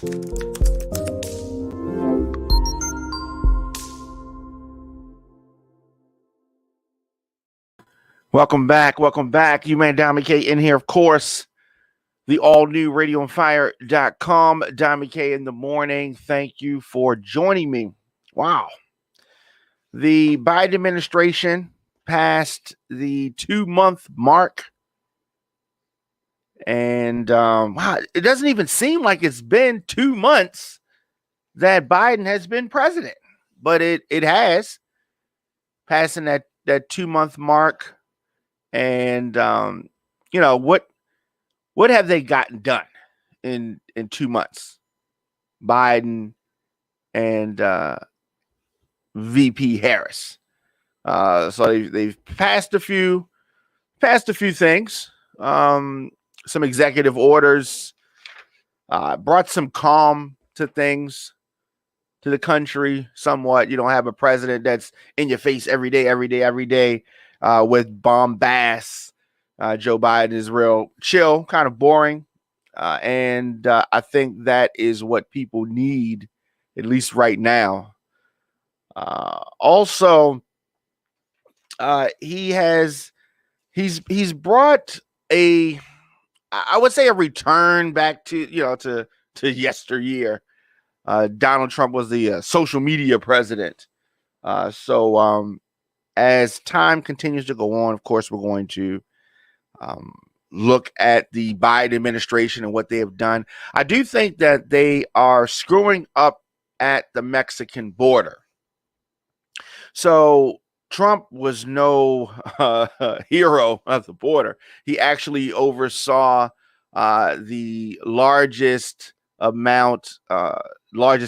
Welcome back. Welcome back. You man, Dominic K in here, of course. The all new radioandfire.com. Dominic K in the morning. Thank you for joining me. Wow. The Biden administration passed the 2-month mark. And wow, it doesn't even seem like it's been 2 months that Biden has been president, but it has, passing that 2-month mark. And what have they gotten done in 2 months? Biden and VP Harris. So they've passed a few things. Some executive orders, brought some calm to things, to the country somewhat. You don't have a president that's in your face every day with bombast. Joe Biden is real chill, kind of boring. And I think that is what people need, at least right now. Also, he's brought I would say a return back to yesteryear. Donald Trump was the social media president. So as time continues to go on, of course, we're going to look at the Biden administration and what they have done. I do think that they are screwing up at the Mexican border. So Trump was no hero of the border. He actually oversaw the largest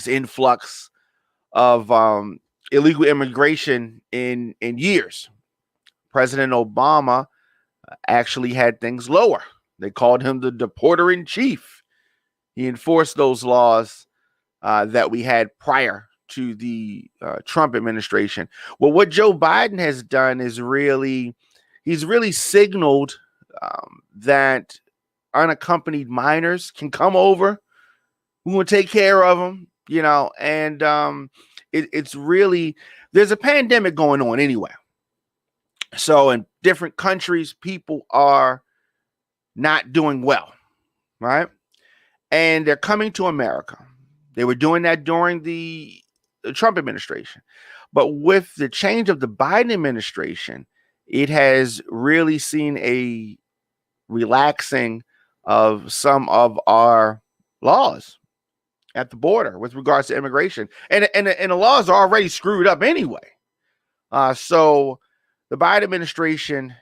influx of illegal immigration in years. President Obama actually had things lower. They called him the deporter in chief. He enforced those laws that we had prior to the Trump administration. Well, what Joe Biden has done is he's really signaled that unaccompanied minors can come over. We will take care of them, and it's really, there's a pandemic going on anyway. So in different countries, people are not doing well, right? And they're coming to America. They were doing that during the Trump administration. But with the change of the Biden administration, it has really seen a relaxing of some of our laws at the border with regards to immigration. And the laws are already screwed up anyway. So the Biden administration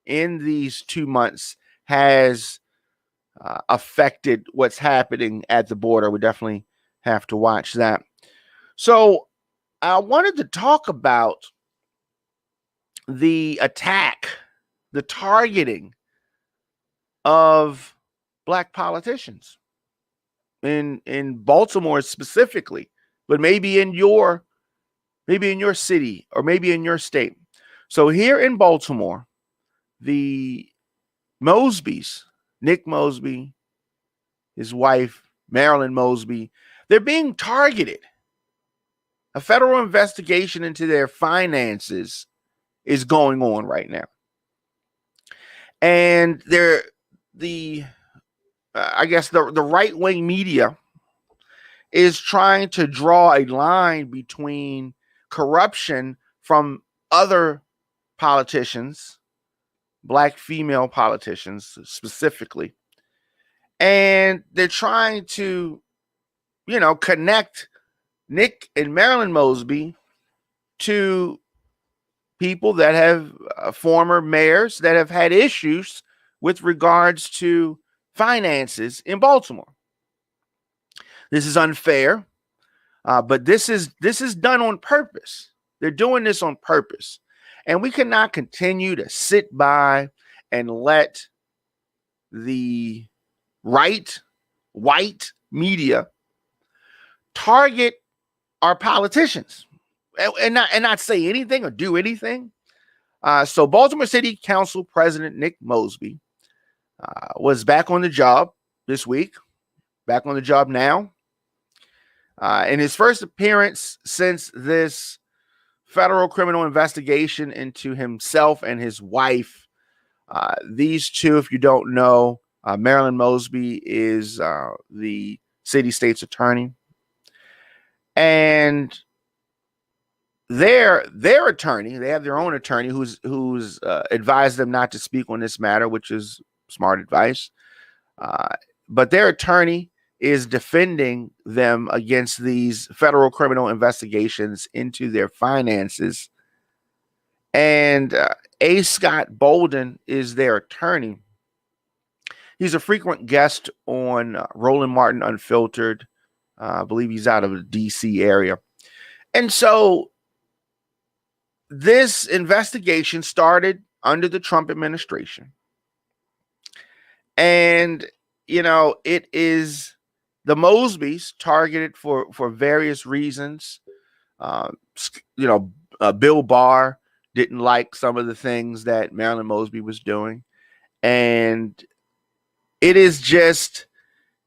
in these 2 months has affected what's happening at the border. We definitely have to watch that. So I wanted to talk about the attack, the targeting of Black politicians in Baltimore specifically, but maybe in your city or maybe in your state. So here in Baltimore, the Mosbys, Nick Mosby, his wife, Marilyn Mosby, they're being targeted. A federal investigation into their finances is going on right now. And the right-wing media is trying to draw a line between corruption from other politicians, Black female politicians specifically, and they're trying to, connect Nick and Marilyn Mosby to people that have former mayors that have had issues with regards to finances in Baltimore. This is unfair, but this is done on purpose. They're doing this on purpose. And we cannot continue to sit by and let the white media target our politicians and not say anything or do anything. So Baltimore City Council President Nick Mosby was back on the job this week, back on the job now. In his first appearance since this federal criminal investigation into himself and his wife, these two, if you don't know, Marilyn Mosby is the city state's attorney, and their attorney, they have their own attorney who's advised them not to speak on this matter, which is smart advice. But their attorney is defending them against these federal criminal investigations into their finances. And A. Scott Bolden is their attorney. He's a frequent guest on Roland Martin Unfiltered. I believe he's out of the D.C. area. And so this investigation started under the Trump administration. And, it is the Mosbys targeted for various reasons. Bill Barr didn't like some of the things that Marilyn Mosby was doing. And it's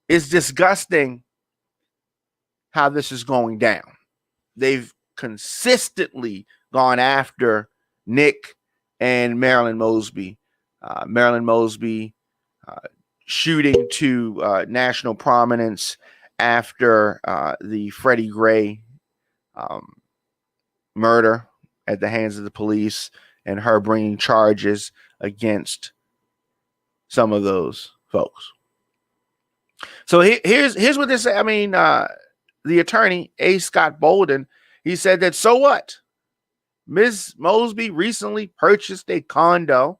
disgusting how this is going down. They've consistently gone after Nick and Marilyn Mosby. Marilyn Mosby shooting to national prominence after the Freddie Gray murder at the hands of the police, and her bringing charges against some of those folks. So here's what they say. I mean, the attorney, A. Scott Bolden, he said that, so what? Ms. Mosby recently purchased a condo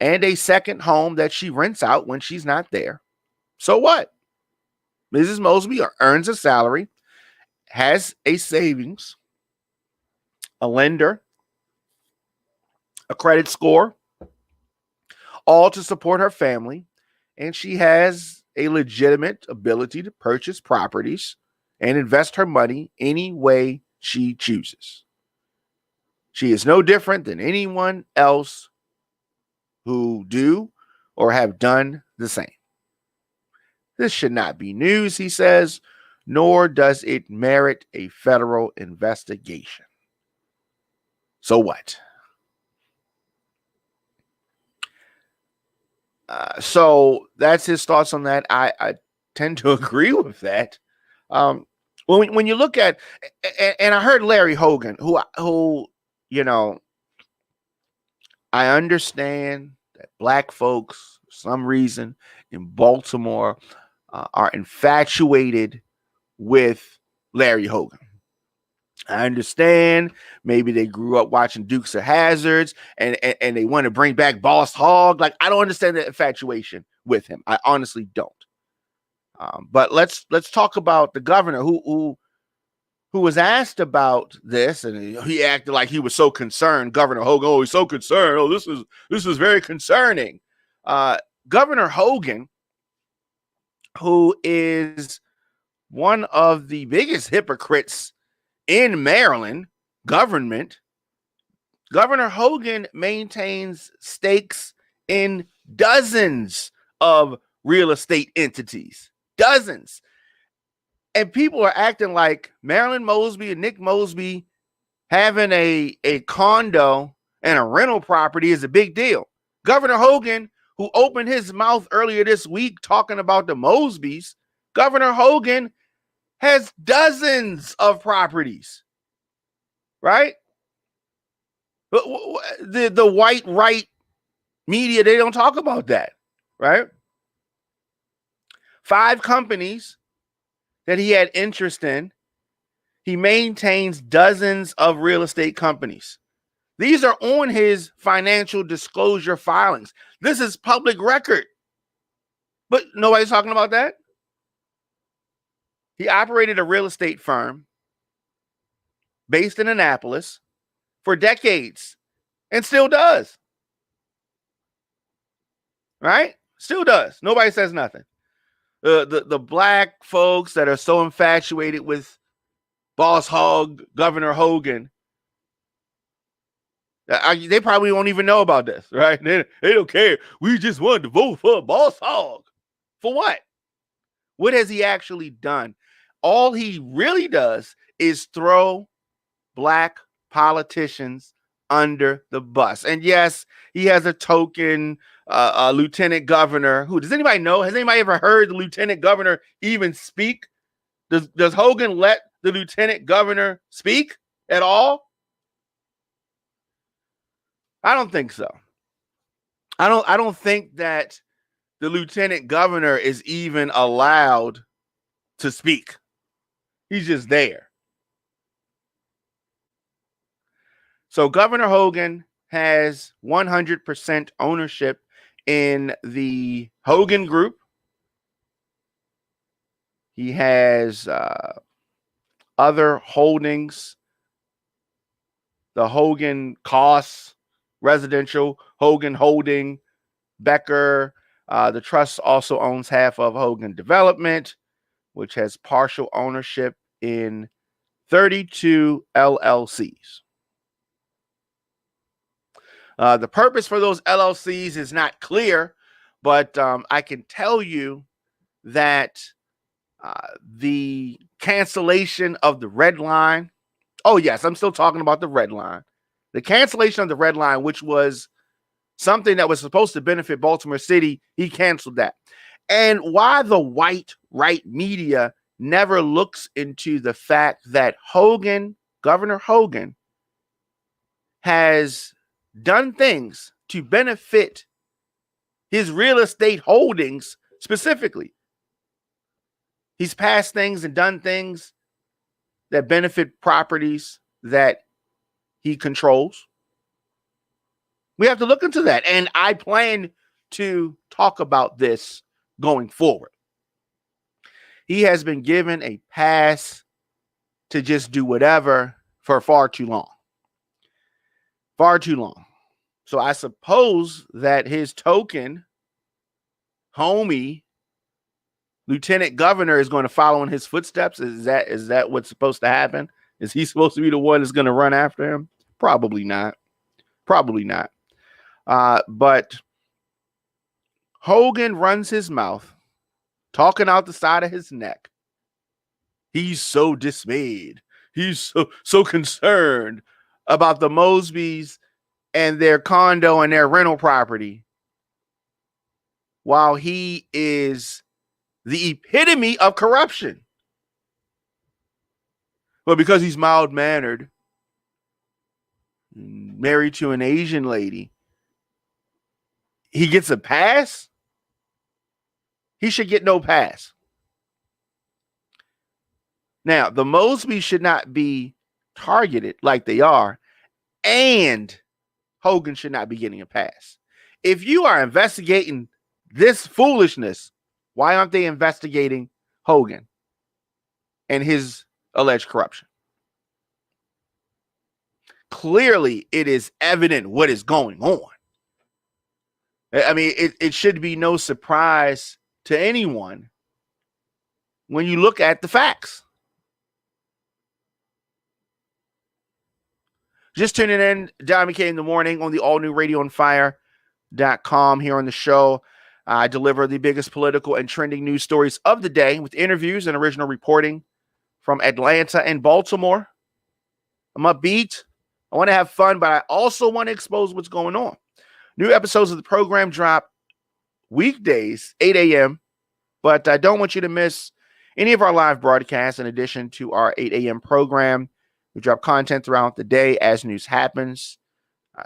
and a second home that she rents out when she's not there. So what? Mrs. Mosby earns a salary, has a savings, a lender, a credit score, all to support her family, and she has a legitimate ability to purchase properties and invest her money any way she chooses. She is no different than anyone else who do or have done the same. This should not be news, he says, nor does it merit a federal investigation. So what? So that's his thoughts on that. I tend to agree with that. When you look at, and I heard Larry Hogan, who I understand that black folks, for some reason, in Baltimore, are infatuated with Larry Hogan. I understand maybe they grew up watching Dukes of Hazzards and they want to bring back Boss Hogg. Like, I don't understand the infatuation with him. I honestly don't. But let's talk about the governor who was asked about this, and he acted like he was so concerned. Governor Hogan, he's so concerned. Oh, this is very concerning. Governor Hogan, who is one of the biggest hypocrites in Maryland government, Governor Hogan maintains stakes in dozens of real estate entities. Dozens. And people are acting like Marilyn Mosby and Nick Mosby having a condo and a rental property is a big deal. Governor Hogan, who opened his mouth earlier this week talking about the Mosbys, Governor Hogan has dozens of properties, right? But the white right media, they don't talk about that, right? 5 companies that he had interest in. He maintains dozens of real estate companies. These are on his financial disclosure filings. This is public record. But nobody's talking about that. He operated a real estate firm based in Annapolis for decades and still does. Right? Still does. Nobody says nothing. The black folks that are so infatuated with Boss Hogg, Governor Hogan, they probably won't even know about this, right? They don't care. We just wanted to vote for Boss Hogg. For what? What has he actually done? all he really does is throw black politicians under the bus. And yes, he has a token lieutenant governor. Who does anybody know? Has anybody ever heard the lieutenant governor even speak? Does Hogan let the lieutenant governor speak at all? I don't think so. I don't think that the lieutenant governor is even allowed to speak. He's just there. So Governor Hogan has 100% ownership in the Hogan Group. He has other holdings, the Hogan Costs Residential, Hogan Holding, Becker. The trust also owns half of Hogan Development, which has partial ownership in 32 LLCs. The purpose for those LLCs is not clear, but I can tell you that the cancellation of the red line. Oh, yes, I'm still talking about the red line. The cancellation of the red line, which was something that was supposed to benefit Baltimore City, he canceled that. And why the white right media never looks into the fact that Hogan, Governor Hogan, has done things to benefit his real estate holdings specifically. He's passed things and done things that benefit properties that he controls. We have to look into that. And I plan to talk about this going forward. He has been given a pass to just do whatever for far too long. Far too long. So I suppose that his token homie, lieutenant governor, is going to follow in his footsteps. Is that what's supposed to happen? Is he supposed to be the one that's going to run after him? Probably not. Probably not. But Hogan runs his mouth, talking out the side of his neck. He's so dismayed. He's so concerned about the Mosbys and their condo and their rental property, while he is the epitome of corruption. Well, because he's mild-mannered, married to an Asian lady, he gets a pass? He should get no pass. Now, the Mosbys should not be targeted like they are, and Hogan should not be getting a pass. If you are investigating this foolishness, why aren't they investigating Hogan and his alleged corruption? Clearly, it is evident what is going on. I mean, it should be no surprise to anyone when you look at the facts. Just tuning in, Don McKay in the morning on the all-new radioonfire.com here on the show. I deliver the biggest political and trending news stories of the day with interviews and original reporting from Atlanta and Baltimore. I'm upbeat. I want to have fun, but I also want to expose what's going on. New episodes of the program drop weekdays, 8 a.m., but I don't want you to miss any of our live broadcasts in addition to our 8 a.m. program. We drop content throughout the day as news happens.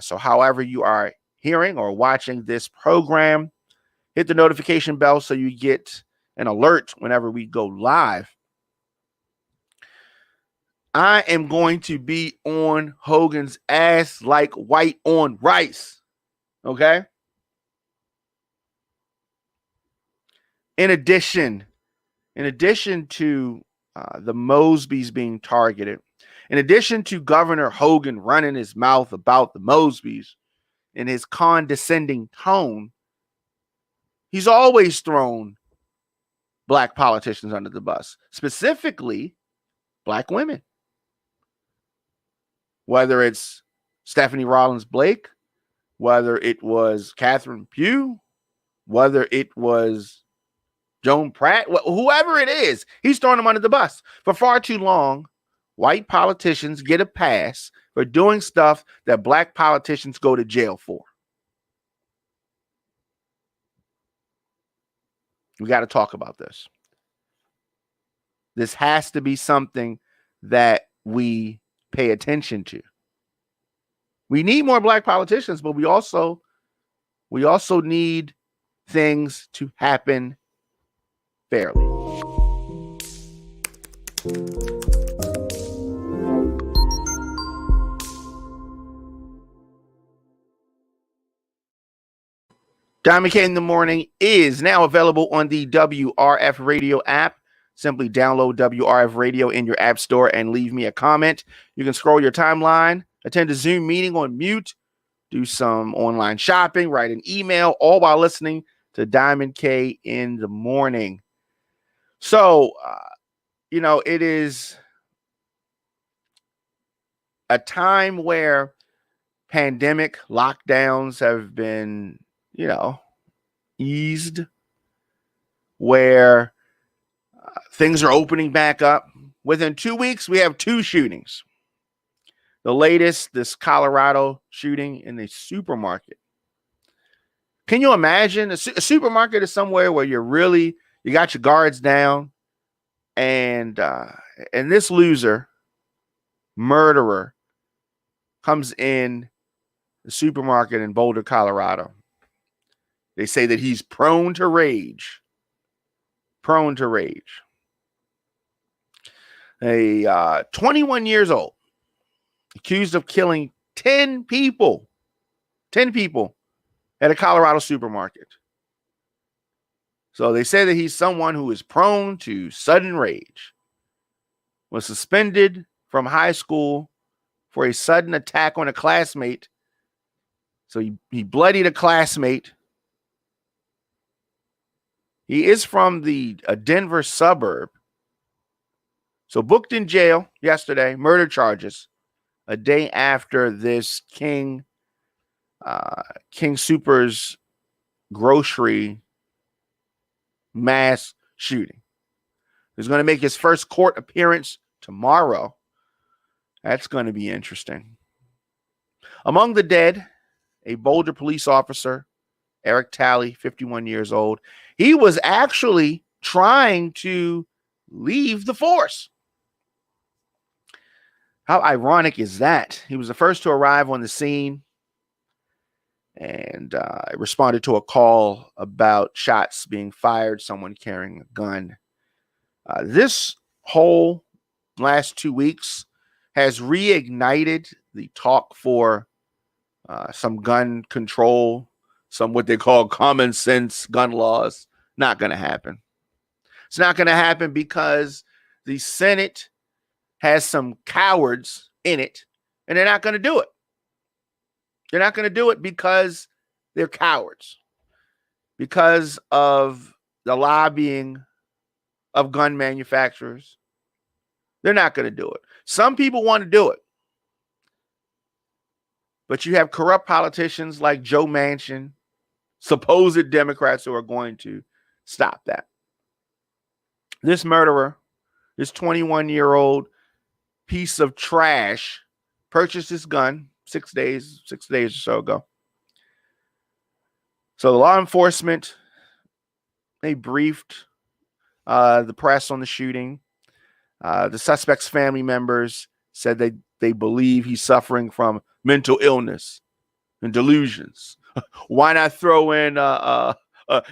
So however you are hearing or watching this program, hit the notification bell so you get an alert whenever we go live. I am going to be on Hogan's ass like white on rice. Okay? In addition to the Mosbys being targeted, in addition to Governor Hogan running his mouth about the Mosbys in his condescending tone, he's always thrown black politicians under the bus, specifically black women. Whether it's Stephanie Rollins Blake, whether it was Catherine Pugh, whether it was Joan Pratt, whoever it is, he's throwing them under the bus. For far too long, white politicians get a pass for doing stuff that black politicians go to jail for. We got to talk about this. This has to be something that we pay attention to. We need more black politicians, but we also need things to happen fairly. Diamond K in the Morning is now available on the WRF Radio app. Simply download WRF Radio in your app store and leave me a comment. You can scroll your timeline, attend a Zoom meeting on mute, do some online shopping, write an email, all while listening to Diamond K in the Morning. So, it is a time where pandemic lockdowns have been, eased, where things are opening back up. Within 2 weeks, we have 2 shootings. The latest, this Colorado shooting in a supermarket. Can you imagine? A supermarket is somewhere where you got your guards down, and this loser, murderer, comes in the supermarket in Boulder, Colorado. They say that he's prone to rage. Prone to rage. A 21 years old, accused of killing 10 people at a Colorado supermarket. So they say that he's someone who is prone to sudden rage. Was suspended from high school for a sudden attack on a classmate. So he bloodied a classmate. He is from the Denver suburb. So booked in jail yesterday, murder charges, a day after this King Soopers grocery mass shooting. He's going to make his first court appearance tomorrow. That's going to be interesting. Among the dead, a Boulder police officer, Eric Talley, 51 years old. He was actually trying to leave the force. How ironic is that? He was the first to arrive on the scene and responded to a call about shots being fired, someone carrying a gun. This whole last 2 weeks has reignited the talk for some gun control, some what they call common sense gun laws. Not going to happen. It's not going to happen because the Senate has some cowards in it, and they're not going to do it. They're not going to do it because they're cowards, because of the lobbying of gun manufacturers. They're not going to do it. Some people want to do it, but you have corrupt politicians like Joe Manchin, supposed Democrats who are going to stop that. This murderer, this 21-year-old piece of trash, purchased this gun 6 days or so ago. So the law enforcement, they briefed the press on the shooting. The suspect's family members said they believe he's suffering from mental illness and delusions. Why not throw in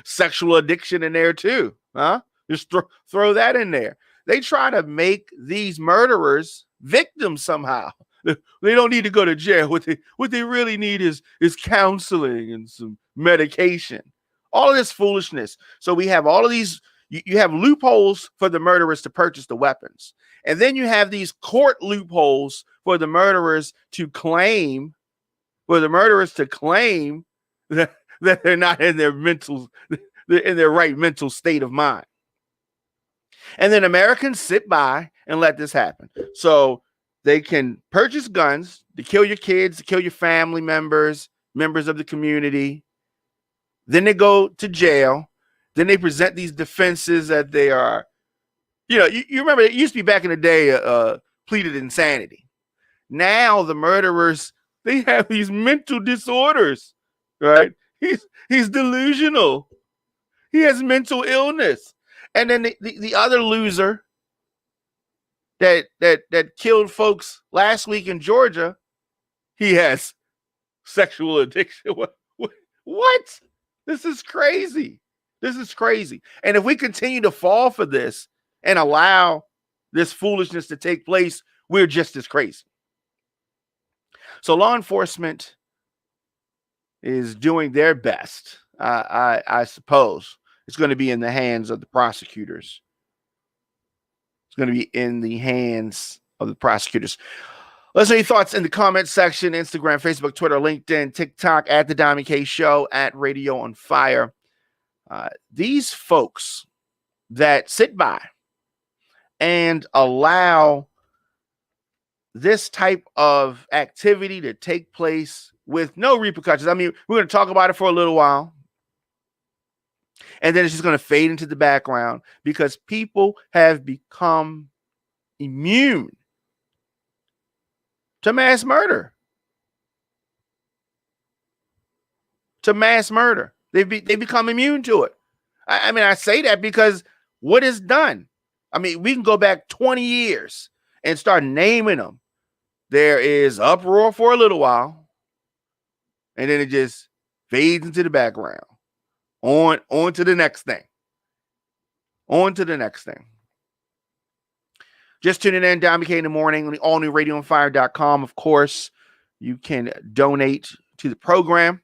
sexual addiction in there too? Huh? Just throw that in there. They try to make these murderers victims somehow. They don't need to go to jail. What they really need is counseling and some medication. All of this foolishness. So we have all of these. You have loopholes for the murderers to purchase the weapons. And then you have these court loopholes for the murderers to claim, that they're not in their right mental state of mind. And then Americans sit by and let this happen. So they can purchase guns to kill your kids, to kill your family members of the community. Then they go to jail. Then they present these defenses that they are, you remember it used to be back in the day, pleaded insanity. Now the murderers, they have these mental disorders, right? He's delusional. He has mental illness. And then the other loser that killed folks last week in Georgia, he has sexual addiction. What? This is crazy. This is crazy. And if we continue to fall for this and allow this foolishness to take place, we're just as crazy. So law enforcement is doing their best. I suppose it's going to be in the hands of the prosecutors. It's going to be in the hands of the prosecutors. Let's know your thoughts in the comment section. Instagram, Facebook, Twitter, LinkedIn, TikTok, at The Diamond K Show, at Radio on Fire. These folks that sit by and allow this type of activity to take place with no repercussions. I mean, we're going to talk about it for a little while, and then it's just going to fade into the background because people have become immune to mass murder. They've become immune to it. I mean, I say that because what is done? I mean, we can go back 20 years and start naming them. There is uproar for a little while, and then it just fades into the background. On to the next thing. On to the next thing. Just tuning in, Diamond K in the morning on the all-new radioonfire.com. Of course, you can donate to the program.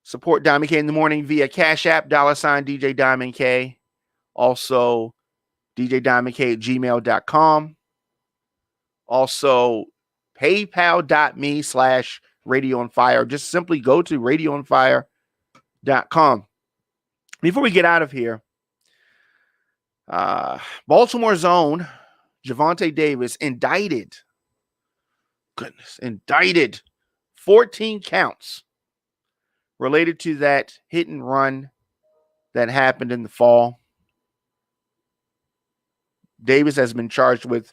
Support Diamond K in the morning via Cash App, $ DJ Diamond K. Also, djdiamondk@gmail.com. Also, paypal.me/radioonfire. Just simply go to radioonfire.com. Before we get out of here, Baltimore's own Javante Davis indicted 14 counts related to that hit and run that happened in the fall. Davis has been charged with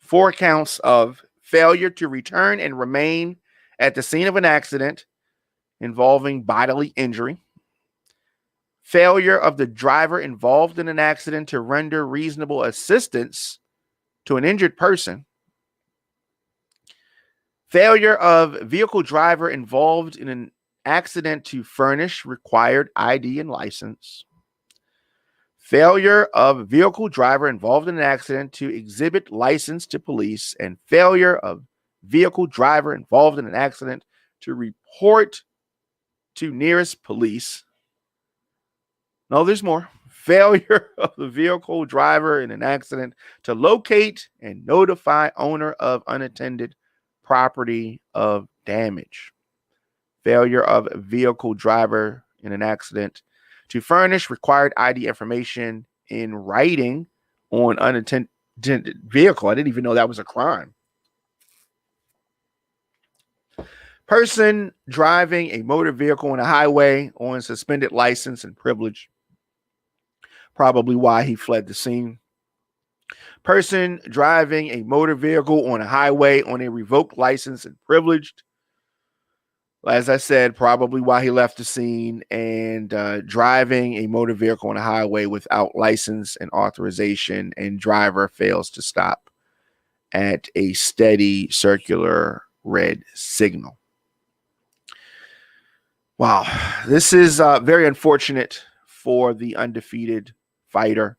4 counts of failure to return and remain at the scene of an accident involving bodily injury, failure of the driver involved in an accident to render reasonable assistance to an injured person, failure of vehicle driver involved in an accident to furnish required ID and license, failure of vehicle driver involved in an accident to exhibit license to police, and failure of vehicle driver involved in an accident to report to nearest police. No, there's more. Failure of the vehicle driver in an accident to locate and notify owner of unattended property of damage. Failure of vehicle driver in an accident to furnish required ID information in writing on unattended vehicle. I didn't even know that was a crime. Person driving a motor vehicle on a highway on suspended license and privilege. Probably why he fled the scene. Person driving a motor vehicle on a highway on a revoked license and privileged. As I said, probably why he left the scene. And driving a motor vehicle on a highway without license and authorization, and driver fails to stop at a steady circular red signal. Wow, this is very unfortunate for the undefeated fighter.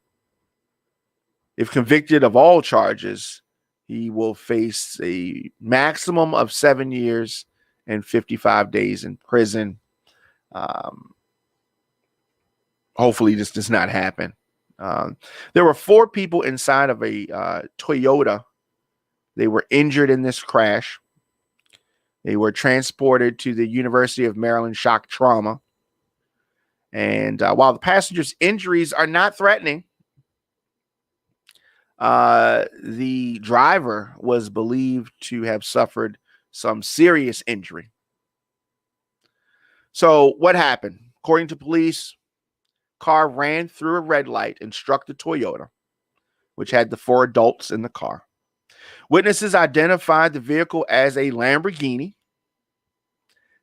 If convicted of all charges, he will face a maximum of 7 years and 55 days in prison. Hopefully this does not happen. There were 4 people inside of a Toyota. They were injured in this crash. They were transported to the University of Maryland Shock Trauma. And while the passengers' injuries are not threatening, the driver was believed to have suffered some serious injury. So what happened? According to police, car ran through a red light and struck the Toyota, which had the 4 adults in the car. Witnesses identified the vehicle as a Lamborghini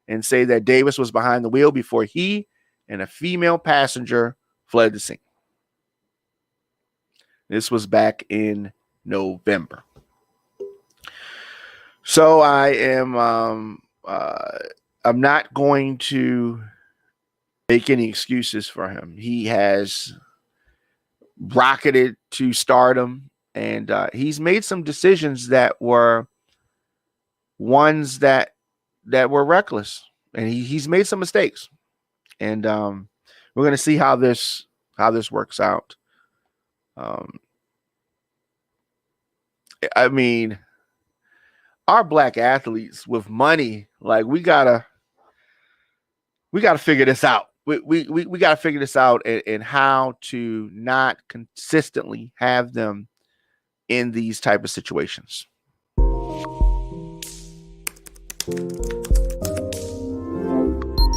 and say that Davis was behind the wheel before he and a female passenger fled the scene. This was back in November. So I'm not going to make any excuses for him. He has rocketed to stardom, and he's made some decisions that were ones that were reckless, and he's made some mistakes. And we're going to see how this works out. I mean, our black athletes with money, like we gotta figure this out. We gotta figure this out and how to not consistently have them in these type of situations.